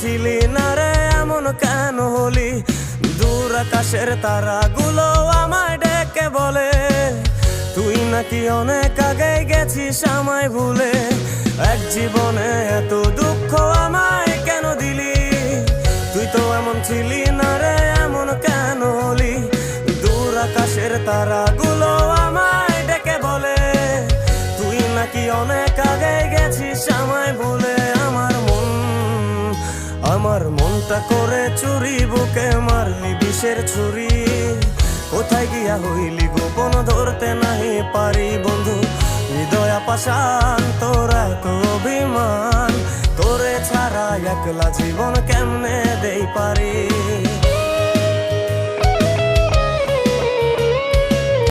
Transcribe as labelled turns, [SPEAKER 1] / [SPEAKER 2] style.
[SPEAKER 1] ছিলি না রে এমন কেন হলি? দূর আকাশের তারাগুলো আমায় ডেকে বলে তুই নাকি অনেক আগে গেছিস আমায় ভুলে। এক জীবনে এত দুঃখ আমায় কেন দিলি? তুই তো এমন ছিলি না রে এমন কেন হলি? দূর আকাশের তারাগুলো আমায় ডেকে বলে তুই নাকি অনেক আগে গেছিস আমায় ভুলে। আমার মনটা করে চুরি, বুকে মারলি বিষের ছুরি। কোথায় গিয়া হইলি গোপন ধরতে নাহি পারি বন্ধু। হৃদয় পাষাণ তোর এত অভিমান, তোরে ছাড়া একলা জীবন কেমনে দেই পারি।